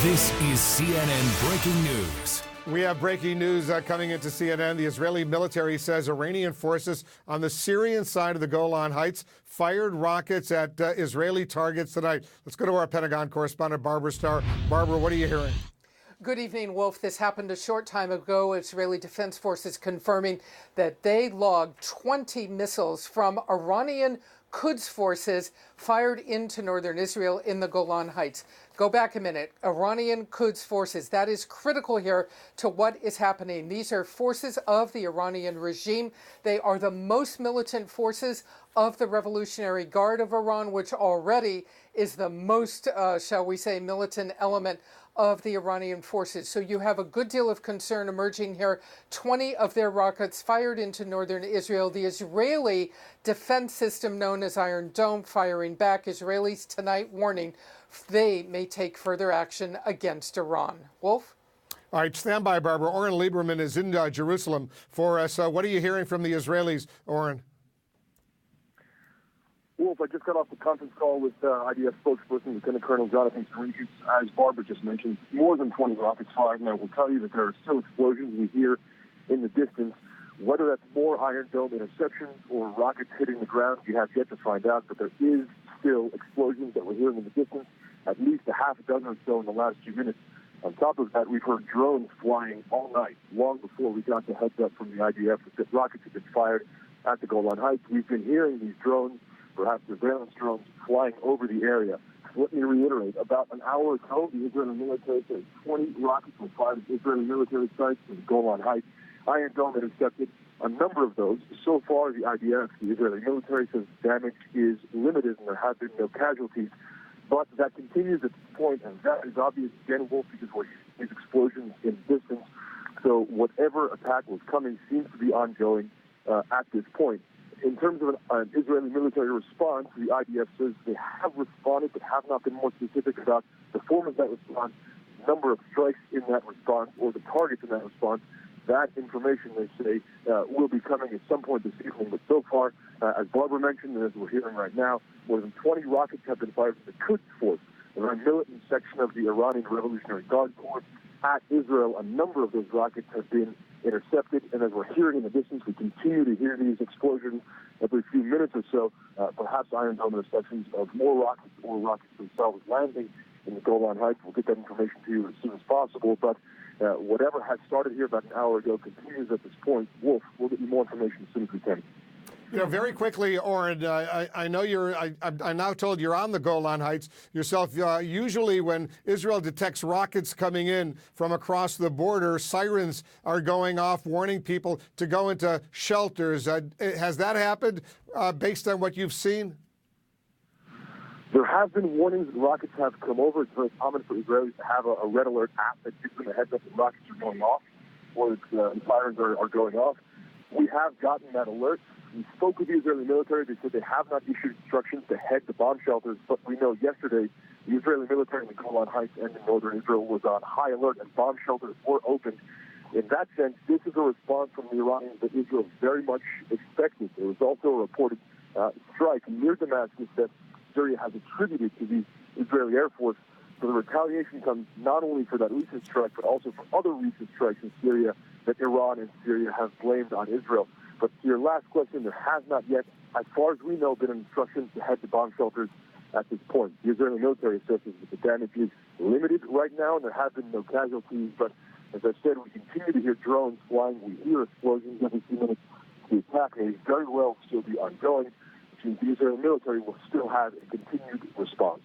This is CNN Breaking News. We have breaking news coming into CNN. The Israeli military says Iranian forces on the Syrian side of the Golan Heights fired rockets at Israeli targets tonight. Let's go to our Pentagon correspondent, Barbara Starr. Barbara, what are you hearing? Good evening, Wolf. This happened a short time ago. Israeli Defense Forces confirming that they logged 20 missiles from Iranian Quds forces fired into northern Israel in the Golan Heights. Go back a minute. Iranian Quds forces. That is critical here to what is happening. These are forces of the Iranian regime. They are the most militant forces of the Revolutionary Guard of Iran, which already is the most, shall we say, militant element of the Iranian forces. So you have a good deal of concern emerging here. 20 of their rockets fired into northern Israel. The Israeli defense system known as Iron Dome firing back. Israelis tonight warning they may take further action against Iran. Wolf? All right, stand by, Barbara. Oren Lieberman is in Jerusalem for us. What are you hearing from the Israelis, Oren? Wolf, I just got off the conference call with IDF spokesperson Lieutenant Colonel Jonathan Sarikas. As Barbara just mentioned, more than 20 rockets fired, and I will tell you that there are still explosions we hear in the distance. Whether that's more Iron Dome interceptions or rockets hitting the ground, we have yet to find out, but there is still explosions that we're hearing in the distance, at least a half a dozen or so in the last few minutes. On top of that, we've heard drones flying all night, long before we got the heads up from the IDF that rockets had been fired at the Golan Heights. We've been hearing these drones, perhaps surveillance drones, flying over the area. Let me reiterate, about an hour ago, the Israeli military said 20 rockets were fired at Israeli military sites in the Golan Heights. Iron Dome intercepted a number of those. So far, the IDF, the Israeli military, says damage is limited and there have been no casualties. But that continues at this point, and that is obvious, again, Wolf, because we're hearing these explosions in distance. So whatever attack was coming seems to be ongoing at this point. In terms of an Israeli military response, the IDF says they have responded but have not been more specific about the form of that response, number of strikes in that response, or the targets in that response. That information, they say, will be coming at some point this evening. But so far, as Barbara mentioned, and as we're hearing right now, more than 20 rockets have been fired from the Quds Force, a very militant section of the Iranian Revolutionary Guard Corps, at Israel. A number of those rockets have been intercepted, and as we're hearing in the distance, we continue to hear these explosions every few minutes or so, perhaps Iron Dome interceptions of more rockets or rockets themselves landing in the Golan Heights. We'll get that information to you as soon as possible, but whatever had started here about an hour ago continues at this point. Wolf, we'll get you more information as soon as we can. You know, very quickly, Oren, I know I'm now told you're on the Golan Heights yourself. Usually when Israel detects rockets coming in from across the border, sirens are going off, warning people to go into shelters. Has that happened based on what you've seen? There have been warnings that rockets have come over. It's very common for Israelis to have a red alert app that gives them a heads up that rockets are going off or that the sirens are going off. We have gotten that alert. We spoke with the Israeli military. They said they have not issued instructions to head to bomb shelters, but we know yesterday the Israeli military in the Golan Heights and in northern Israel was on high alert and bomb shelters were opened. In that sense, this is a response from the Iranians that Israel very much expected. There was also a reported strike near Damascus that Syria has attributed to the Israeli Air Force. So the retaliation comes not only for that recent strike, but also for other recent strikes in Syria that Iran and Syria have blamed on Israel. But to your last question, there has not yet, as far as we know, been instructions to head to bomb shelters at this point. The Israeli military assesses that the damage is limited right now, and there have been no casualties. But as I said, we continue to hear drones flying. We hear explosions every few minutes. The attack may very well still be ongoing, which means the Israeli military will still have a continued response.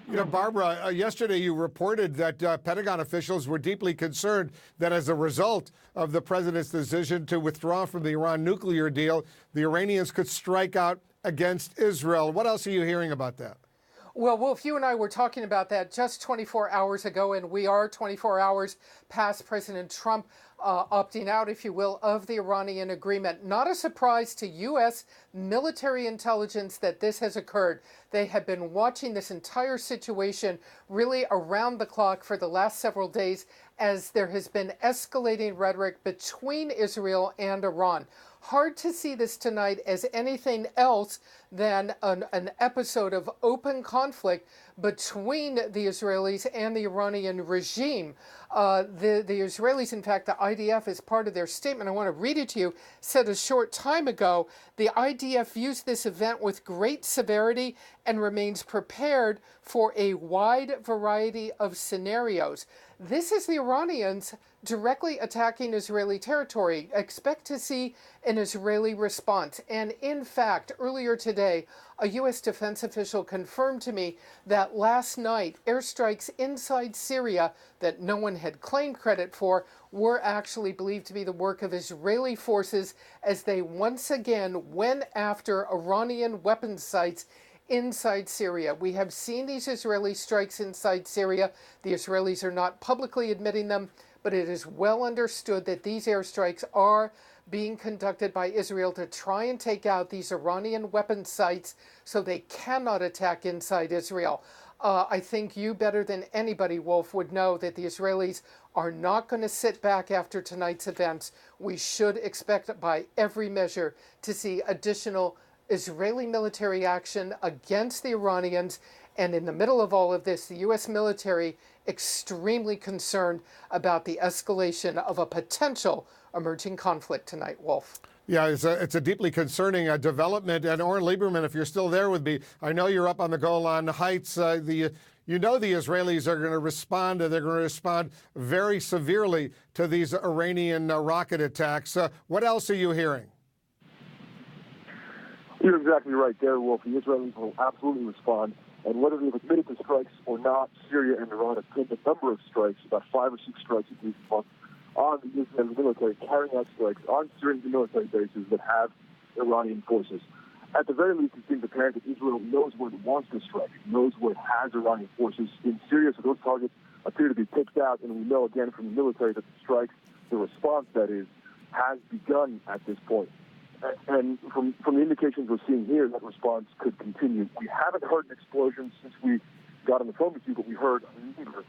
You know, Barbara, yesterday you reported that Pentagon officials were deeply concerned that as a result of the president's decision to withdraw from the Iran nuclear deal, the Iranians could strike out against Israel. What else are you hearing about that? Well, Wolf, you and I were talking about that just 24 hours ago, and we are 24 hours past President Trump opting out, if you will, of the Iranian agreement. Not a surprise to U.S. military intelligence that this has occurred. They have been watching this entire situation really around the clock for the last several days as there has been escalating rhetoric between Israel and Iran. Hard to see this tonight as anything else than an episode of open conflict between the Israelis and the Iranian regime. The Israelis, in fact, the IDF, as part of their statement, I want to read it to you, said a short time ago, the IDF views this event with great severity and remains prepared for a wide variety of scenarios. This is the Iranians directly attacking Israeli territory. Expect to see an Israeli response. And in fact, earlier today, a U.S. defense official confirmed to me that last night, airstrikes inside Syria that no one had claimed credit for were actually believed to be the work of Israeli forces as they once again went after Iranian weapons sites inside Syria. We have seen these Israeli strikes inside Syria. The Israelis are not publicly admitting them, but it is well understood that these airstrikes are being conducted by Israel to try and take out these Iranian weapons sites so they cannot attack inside Israel. I think you better than anybody, Wolf, would know that the Israelis are not going to sit back after tonight's events. We should expect by every measure to see additional Israeli military action against the Iranians. And in the middle of all of this, the U.S. military extremely concerned about the escalation of a potential emerging conflict tonight, Wolf. Yeah, it's a deeply concerning development. And Oren Lieberman, if you're still there with me, I know you're up on the Golan Heights. You know the Israelis are going to respond, and they're going to respond very severely to these Iranian rocket attacks. What else are you hearing? You're exactly right there, Wolf. The Israelis will absolutely respond. And whether they've admitted to strikes or not, Syria and Iran have pinned a number of strikes, about 5 or 6 strikes at least a month, on the Israeli military, carrying out strikes on Syrian military bases that have Iranian forces. At the very least, it seems apparent that Israel knows where it wants to strike, knows where it has Iranian forces in Syria, so those targets appear to be picked out, and we know again from the military that the strikes, the response that is, has begun at this point. And from the indications we're seeing here, that response could continue. We haven't heard an explosion since we got on the phone with you, but we heard a number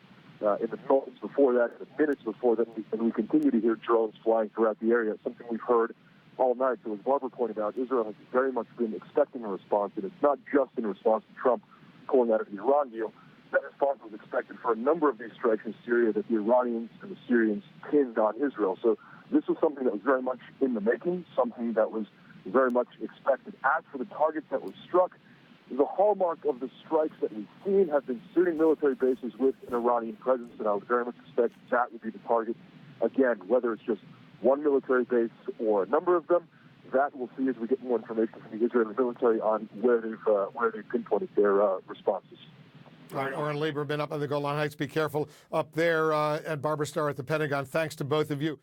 in the moments before that, in the minutes before that, and we continue to hear drones flying throughout the area, something we've heard all night. So as Barbara pointed out, Israel has very much been expecting a response, and it's not just in response to Trump pulling out of the Iran deal. That response was expected for a number of these strikes in Syria that the Iranians and the Syrians pinned on Israel. So this was something that was very much in the making, something that was very much expected. As for the targets that were struck, the hallmark of the strikes that we've seen have been Syrian military bases with an Iranian presence, and I would very much expect that would be the target. Again, whether it's just one military base or a number of them, that we'll see as we get more information from the Israeli military on where they've pinpointed their responses. All right, Oren Lieberman up on the Golan Heights. Be careful up there. And Barbara Starr at the Pentagon. Thanks to both of you.